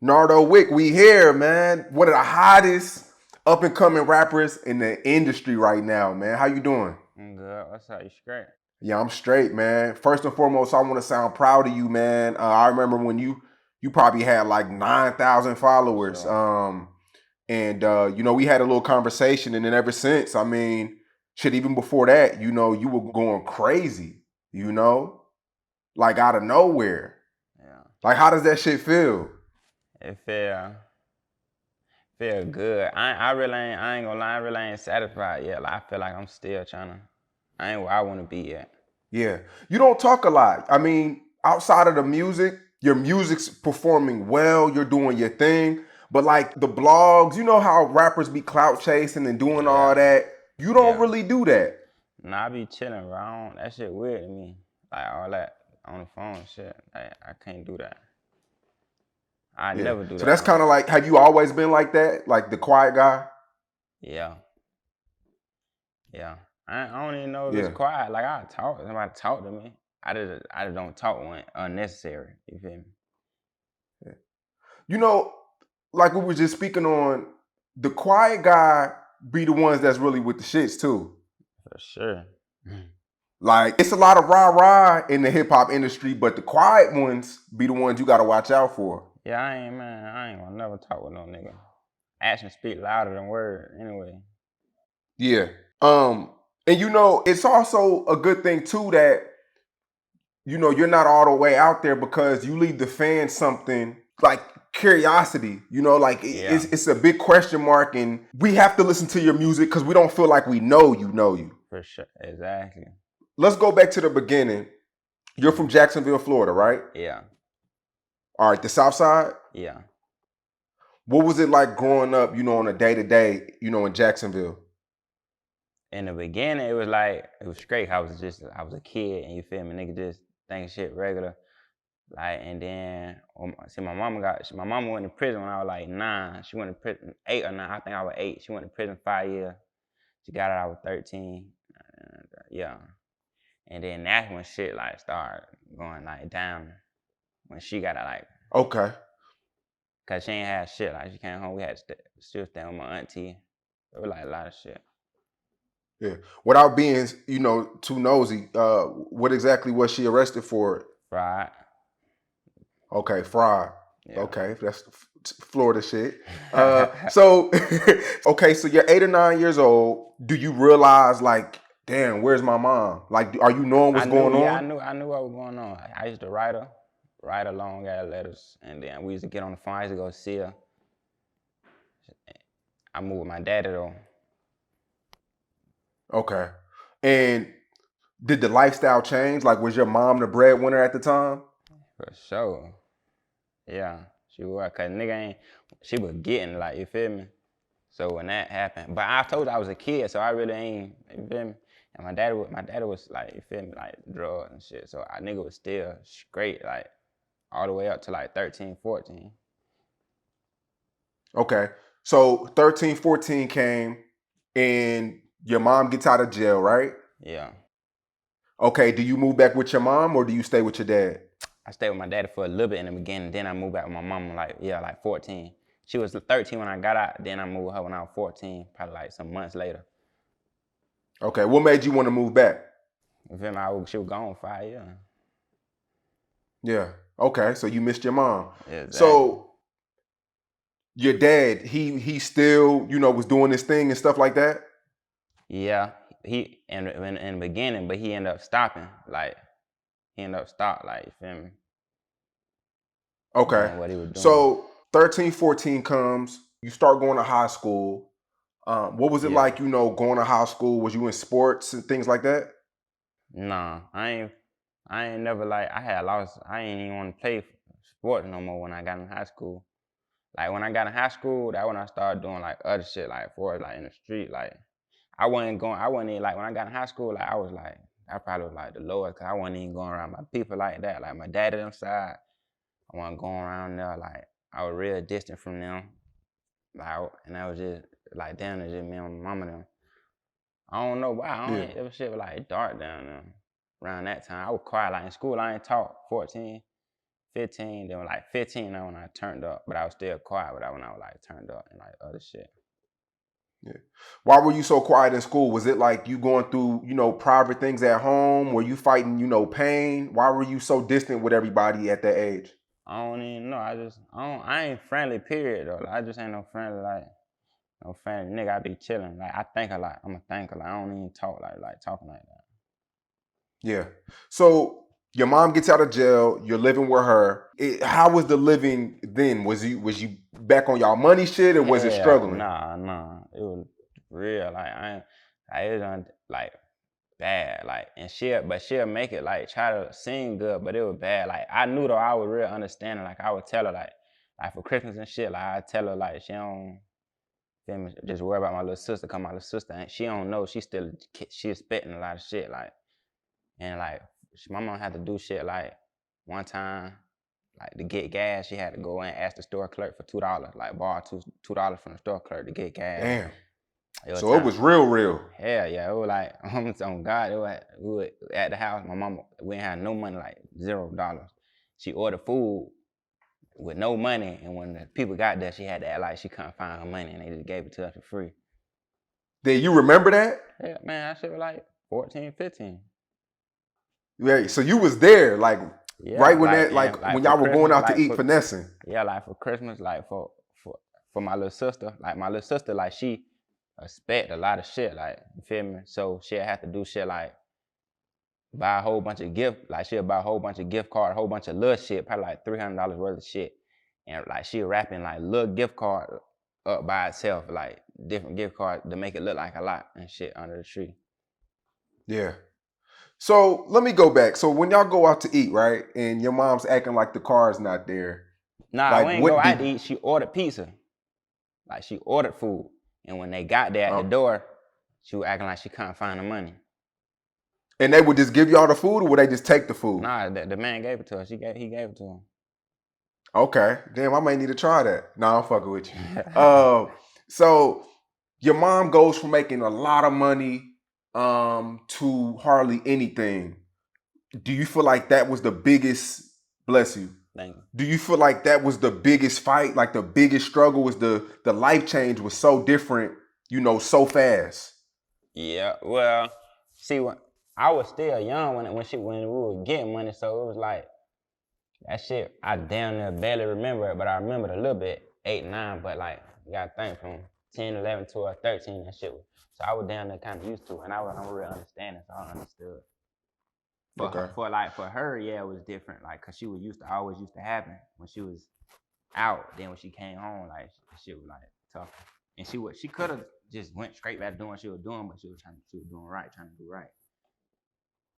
Nardo Wick, we here, man. One of the hottest up and coming rappers in the industry right now, man. How you doing? I'm good. What's up? You straight? Yeah, I'm straight, man. First and foremost, I want to sound proud of you, man. I remember when you probably had like 9,000 For followers. sure. We had a little conversation, and then ever since, I mean, shit, even before that, you were going crazy, like out of nowhere. Yeah. Like, how does that shit feel? It feel good. I ain't gonna lie, I really ain't satisfied yet. Like, I feel like I'm still I ain't where I wanna be yet. Yeah. You don't talk a lot. I mean, outside of the music, your music's performing well, you're doing your thing. But like the blogs, you know how rappers be clout chasing and doing all Yeah. that. You don't Yeah. really do that. Nah, I be chilling, bro. That shit weird to me. Like all that on the phone shit. Like, I can't do that. I Yeah. never do So that that's kind of like, have you always been like that? Like the quiet guy? Yeah. Yeah. I don't even know if it's Yeah. quiet. Like I talk, somebody talk to me. I just don't talk when unnecessary. You feel me? Yeah. You know, like we were just speaking on, the quiet guy be the ones that's really with the shits too. For sure. Like it's a lot of rah-rah in the hip hop industry, but the quiet ones be the ones you gotta watch out for. Yeah, I ain't gonna never talk with no nigga. Actions speak louder than words anyway. Yeah. And it's also a good thing too that you're not all the way out there because you leave the fans something like curiosity. Like Yeah, it's a big question mark, and we have to listen to your music because we don't feel like we know you. for sure. Exactly. Let's go back to the beginning. You're from Jacksonville, Florida, right? Yeah, All right, the South Side. yeah. What was it like growing up, on a day to day, in Jacksonville? In the beginning, it was straight. I was a kid, and you feel me, nigga, just thinking shit regular. Like, and then see, my mama went to prison when I was like 9. She went to prison 8 or 9. I think I was 8. She went to prison 5 years. She got out. I was 13. Yeah, and then that's when shit like started going like down. When she got out, like. Okay. Cause she ain't had shit. Like she came home, we had to still stay with my auntie. It was like a lot of shit. Yeah. Without being, too nosy, what exactly was she arrested for? Fried. Okay, fraud. Yeah. Okay, that's Florida shit. So okay, so you're 8 or 9 years old. Do you realize like, damn, where's my mom? Like, are you knowing what's going on? I knew what was going on. I used to write her long ass letters, and then we used to get on the phone. I used to go see her. I moved with my daddy though. Okay. And did the lifestyle change? Like, was your mom the breadwinner at the time? For sure. Yeah. She was, cause nigga ain't, she was getting like, you feel me? So when that happened, but I told her I was a kid, so I really ain't, you feel me? And my daddy was like, you feel me, like drugs and shit. So I nigga was still straight, like all the way up to like 13, 14. Okay. So 13, 14 came and your mom gets out of jail, right? Yeah. Okay. Do you move back with your mom or do you stay with your dad? I stayed with my daddy for a little bit in the beginning, then I moved back with my mama like 14. She was 13 when I got out, then I moved with her when I was 14, probably like some months later. Okay. What made you want to move back? You feel me? She was gone 5 years. Yeah. Okay. So you missed your mom. Yeah, exactly. So your dad, he still, was doing this thing and stuff like that? Yeah, he in the beginning, but he ended up stopping. Like he ended up like you feel me, Okay. doing what he was doing. So 13, 14 comes, you start going to high school. What was it Yeah. like, going to high school? Was you in sports and things like that? Nah, I ain't never like I had lost. I ain't even want to play sports no more when I got in high school. Like when I got in high school, that when I started doing like other shit, like for like in the street. Like I wasn't even like when I got in high school. Like I probably was like the lowest, cause I wasn't even going around my people like that. Like my daddy them side, I wasn't going around there. Like I was real distant from them. Like and I was just like down there just me and my mama them. I don't know why. I Yeah. don't. That shit was like dark down there. around that time. I was quiet. Like in school, I ain't talk. 14, 15. Then like 15, now when I turned up, but I was still quiet. But when I was like turned up and like other shit. Yeah. Why were you so quiet in school? Was it like you going through, private things at home? Were you fighting, pain? Why were you so distant with everybody at that age? I don't even know. I ain't friendly, period, though. Like, I just ain't no friendly, like, no friendly nigga. I be chilling. Like, I think a lot. I'm a thinker. Like, I don't even talk like talking like that. Yeah. So your mom gets out of jail. You're living with her. How was the living then? Was you back on y'all money shit, or was it Hell, struggling? nah. It was real. It was like bad. Like, and she'll make it like try to sing good, but it was bad. Like, I knew though I was real understanding. Like, I would tell her like for Christmas and shit. Like, I tell her like she don't. Just worry about my little sister. Cause my little sister, she don't know. She expecting a lot of shit. Like, and like my mom had to do shit like one time, like to get gas, she had to go in and ask the store clerk for $2. Like borrow $2 from the store clerk to get gas. Damn. It was So it time. was real. Hell yeah, it was like on God. We were at the house. My mama, we ain't had no money, like $0. She ordered food with no money, and when the people got there, she had to act like she couldn't find her money, and they just gave it to us for free. Did you remember that? Yeah, man, that shit was like 14, 15. Yeah. So you was there, like Yeah, right when that, like when for y'all were going Christmas, out to eat, finessing. Yeah, like for Christmas, like for my little sister, like my little sister, like she expect a lot of shit, like you feel me. So she'll have to do shit like buy a whole bunch of she'll buy a whole bunch of gift card, a whole bunch of little shit, probably like $300 worth of shit, and like she wrapping like little gift card up by itself, like different gift cards to make it look like a lot and shit under the tree. Yeah. So let me go back. So when y'all go out to eat, right, and your mom's acting like the car's not there, Nah, we like ain't go what out did? to eat. She ordered pizza. Like she ordered food, and when they got there at the Oh, door, she was acting like she couldn't find the money. and they would just give y'all the food, or would they just take the food? Nah, the man gave it to her. He gave it to him. Okay, damn, I might need to try that. Nah, I'm fucking with you. So your mom goes from making a lot of money to hardly anything. Do you feel like that was the biggest, bless you? Thank you. Do you feel like that was the biggest fight? Like the biggest struggle was the life change was so different, so fast. Yeah, well, see, when I was still young when we were getting money, so it was like that shit. I damn near barely remember it, but I remembered a little bit, 8, 9. But like you gotta think from 10, 11, 12, 13, that shit was. So I was down there kind of used to it, and I'm real understanding, so I understood. Okay. For her, yeah, it was different. Like, cause she was always used to happen when she was out. Then when she came home, like shit was like tough. And she could have just went straight back to doing what she was doing, but she was doing right, trying to do right.